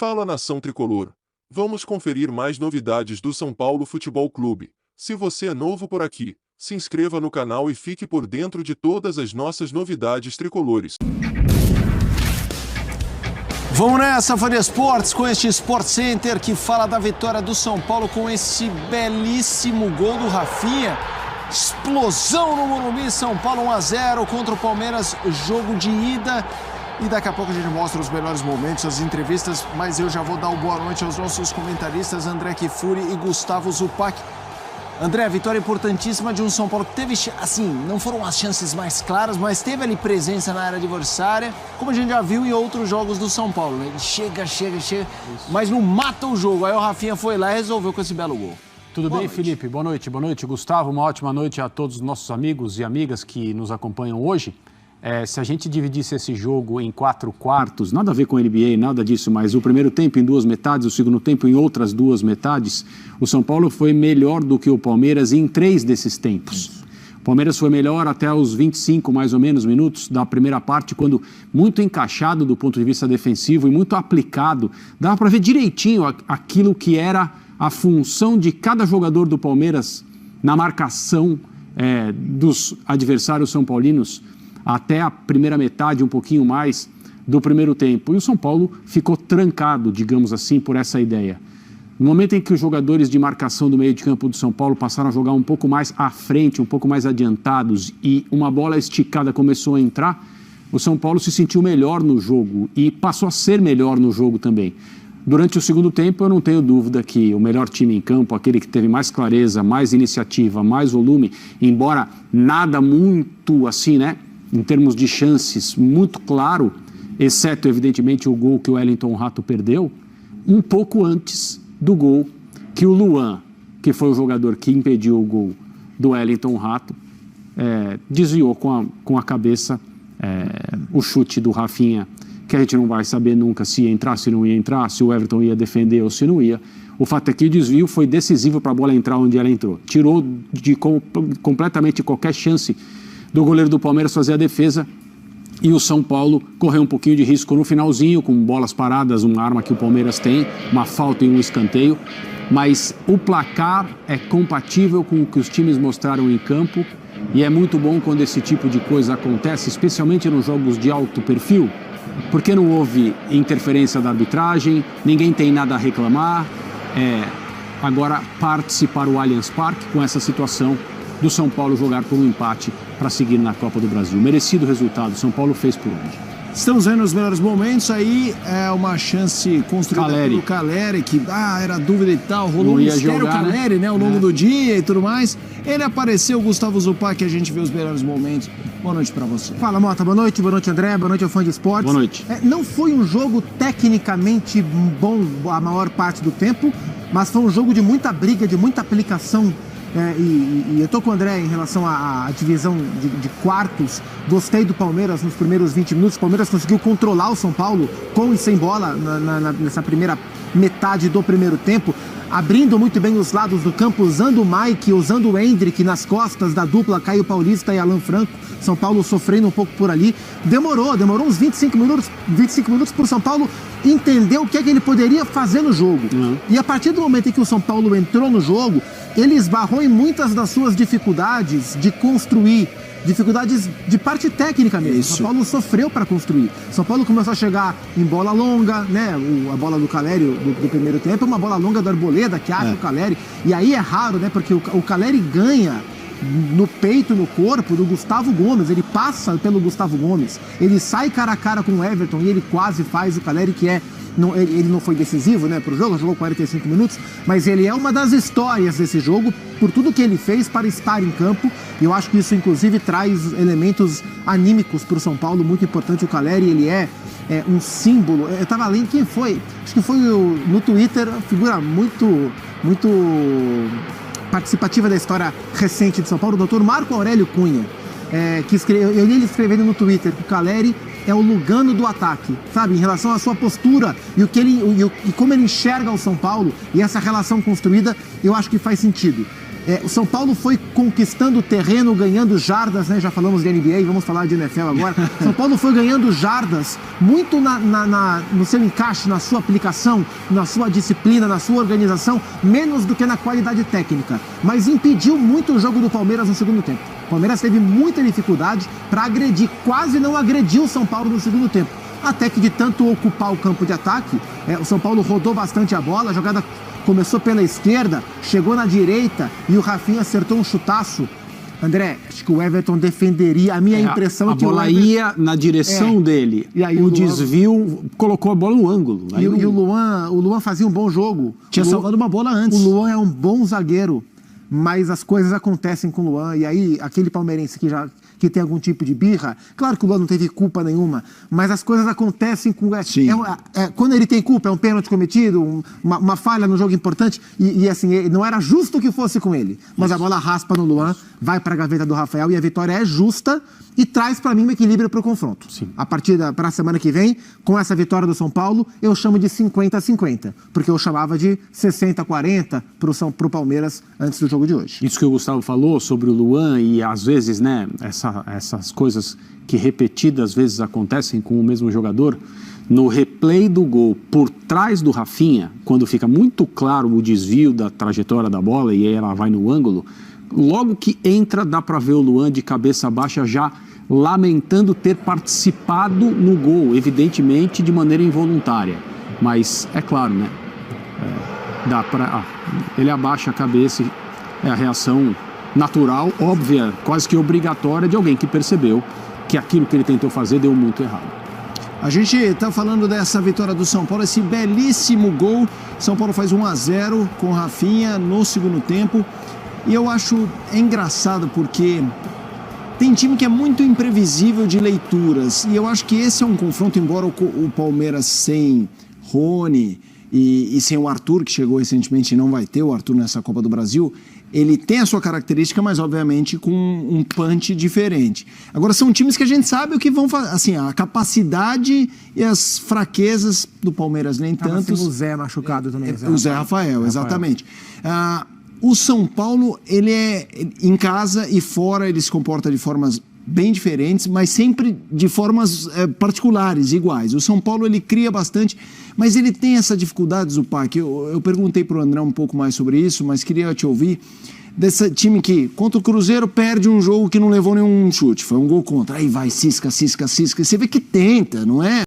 Fala nação tricolor. Vamos conferir mais novidades do São Paulo Futebol Clube. Se você é novo por aqui, se inscreva no canal e fique por dentro de todas as nossas novidades tricolores. Vamos nessa, Folha Esportes, com este Sport Center que fala da vitória do São Paulo com esse belíssimo gol do Rafinha. Explosão no Morumbi, São Paulo 1-0 contra o Palmeiras, jogo de ida. E daqui a pouco a gente mostra os melhores momentos, as entrevistas, mas eu já vou dar uma boa noite aos nossos comentaristas André Kifuri e Gustavo Zupac. André, vitória importantíssima de um São Paulo que teve, assim, não foram as chances mais claras, mas teve ali presença na área adversária, como a gente já viu em outros jogos do São Paulo, né? Ele chega, mas não mata o jogo. Aí o Rafinha foi lá e resolveu com esse belo gol. Tudo bem, Felipe? Boa noite, Gustavo. Uma ótima noite a todos os nossos amigos e amigas que nos acompanham hoje. Se a gente dividisse esse jogo em 4 quartos, nada a ver com NBA, nada disso, mas o primeiro tempo em 2 metades, o segundo tempo em outras 2 metades, o São Paulo foi melhor do que o Palmeiras em 3 desses tempos. O Palmeiras foi melhor até os 25, mais ou menos, minutos da primeira parte, quando muito encaixado do ponto de vista defensivo e muito aplicado, dava para ver direitinho aquilo que era a função de cada jogador do Palmeiras na marcação dos adversários são paulinos, até a primeira metade, um pouquinho mais, do primeiro tempo. E o São Paulo ficou trancado, digamos assim, por essa ideia. No momento em que os jogadores de marcação do meio de campo do São Paulo passaram a jogar um pouco mais à frente, um pouco mais adiantados, e uma bola esticada começou a entrar, o São Paulo se sentiu melhor no jogo e passou a ser melhor no jogo também. Durante o segundo tempo, eu não tenho dúvida que o melhor time em campo, aquele que teve mais clareza, mais iniciativa, mais volume, embora nada muito assim, né? Em termos de chances, muito claro, exceto, evidentemente, o gol que o Wellington Rato perdeu, um pouco antes do gol que o Luan, que foi o jogador que impediu o gol do Wellington Rato, desviou com a cabeça o chute do Rafinha, que a gente não vai saber nunca se ia entrar, se não ia entrar, se o Everton ia defender ou se não ia. O fato é que o desvio foi decisivo para a bola entrar onde ela entrou. Tirou completamente qualquer chance do goleiro do Palmeiras fazer a defesa, e o São Paulo correu um pouquinho de risco no finalzinho, com bolas paradas, uma arma que o Palmeiras tem, uma falta e um escanteio, mas o placar é compatível com o que os times mostraram em campo, e é muito bom quando esse tipo de coisa acontece, especialmente nos jogos de alto perfil, porque não houve interferência da arbitragem, ninguém tem nada a reclamar. Agora parte para o Allianz Parque com essa situação do São Paulo jogar por um empate para seguir na Copa do Brasil. Merecido resultado, São Paulo fez por onde? Estamos vendo os melhores momentos, aí é uma chance construída pelo Caleri, que era dúvida e tal, rolou um mistério Caleri, né, ao longo do dia e tudo mais. Ele apareceu, Gustavo Zupac, que a gente vê os melhores momentos. Boa noite pra você. Fala, Mota, boa noite André, boa noite ao fã de esportes. Boa noite. Não foi um jogo tecnicamente bom a maior parte do tempo, mas foi um jogo de muita briga, de muita aplicação. E eu tô com o André em relação à divisão de quartos. Gostei do Palmeiras nos primeiros 20 minutos. O Palmeiras conseguiu controlar o São Paulo com e sem bola nessa primeira metade do primeiro tempo, abrindo muito bem os lados do campo, usando o Mike, usando o Hendrick nas costas da dupla Caio Paulista e Alan Franco. São Paulo sofrendo um pouco por ali. Demorou uns 25 minutos para o São Paulo entender o que é que ele poderia fazer no jogo. E a partir do momento em que o São Paulo entrou no jogo, ele esbarrou em muitas das suas dificuldades de construir, dificuldades de parte técnica mesmo. Isso. São Paulo sofreu para construir. São Paulo começou a chegar em bola longa, né? A bola do Caleri do primeiro tempo é uma bola longa do Arboleda, que acha o Caleri. E aí é raro, né? Porque o Caleri ganha no peito, no corpo do Gustavo Gomes. Ele passa pelo Gustavo Gomes. Ele sai cara a cara com o Everton e ele quase faz o Caleri, que ele não foi decisivo, né, para o jogo, jogou 45 minutos, mas ele é uma das histórias desse jogo, por tudo que ele fez para estar em campo, e eu acho que isso, inclusive, traz elementos anímicos para o São Paulo, muito importante. O Caleri, ele é um símbolo. Eu estava lendo, quem foi? Acho que foi no Twitter, uma figura muito participativa da história recente de São Paulo, o doutor Marco Aurélio Cunha, eu li ele escrevendo no Twitter que o Caleri é o Lugano do ataque, sabe? Em relação à sua postura e como ele enxerga o São Paulo e essa relação construída, eu acho que faz sentido. O São Paulo foi conquistando terreno, ganhando jardas, né? Já falamos de NBA, vamos falar de NFL agora. São Paulo foi ganhando jardas muito no seu encaixe, na sua aplicação, na sua disciplina, na sua organização, menos do que na qualidade técnica. Mas impediu muito o jogo do Palmeiras no segundo tempo. O Palmeiras teve muita dificuldade para agredir, quase não agrediu o São Paulo no segundo tempo. Até que de tanto ocupar o campo de ataque, o São Paulo rodou bastante a bola, a jogada começou pela esquerda, chegou na direita e o Rafinha acertou um chutaço. André, acho que o Everton defenderia. A minha impressão é que a bola ia na direção dele. E aí o desvio colocou a bola no ângulo. E o Luan fazia um bom jogo. Tinha salvado uma bola antes. O Luan é um bom zagueiro, mas as coisas acontecem com o Luan. E aí, aquele palmeirense que tem algum tipo de birra, claro que o Luan não teve culpa nenhuma, mas as coisas acontecem com... quando ele tem culpa, é um pênalti cometido, uma falha no jogo importante, e assim, não era justo que fosse com ele, mas a bola raspa no Luan, vai para a gaveta do Rafael, e a vitória é justa, e traz para mim um equilíbrio para o confronto. Sim. A partir para a semana que vem, com essa vitória do São Paulo, eu chamo de 50-50, porque eu chamava de 60-40 para o Palmeiras antes do jogo de hoje. Isso que o Gustavo falou sobre o Luan e às vezes, né, essas coisas que repetidas vezes acontecem com o mesmo jogador, no replay do gol por trás do Rafinha, quando fica muito claro o desvio da trajetória da bola e aí ela vai no ângulo, logo que entra dá para ver o Luan de cabeça baixa já lamentando ter participado no gol, evidentemente de maneira involuntária, mas é claro, né, ele abaixa a cabeça, é a reação natural, óbvia, quase que obrigatória de alguém que percebeu que aquilo que ele tentou fazer deu muito errado. A gente está falando dessa vitória do São Paulo, esse belíssimo gol. São Paulo faz 1-0 com o Rafinha no segundo tempo. E eu acho engraçado porque tem time que é muito imprevisível de leituras. E eu acho que esse é um confronto, embora o Palmeiras sem Rony e sem o Arthur, que chegou recentemente e não vai ter o Arthur nessa Copa do Brasil, ele tem a sua característica, mas obviamente com um punch diferente. Agora são times que a gente sabe o que vão fazer, assim, a capacidade e as fraquezas do Palmeiras nem tanto. O Zé machucado também. O Zé Rafael, exatamente. O São Paulo, ele é em casa e fora, ele se comporta de formas bem diferentes, mas sempre de formas particulares, iguais. O São Paulo, ele cria bastante, mas ele tem essa dificuldade, Zupac. Eu perguntei para o André um pouco mais sobre isso, mas queria te ouvir. Desse time que, contra o Cruzeiro, perde um jogo que não levou nenhum chute, foi um gol contra. Aí vai, cisca. E você vê que tenta, não é?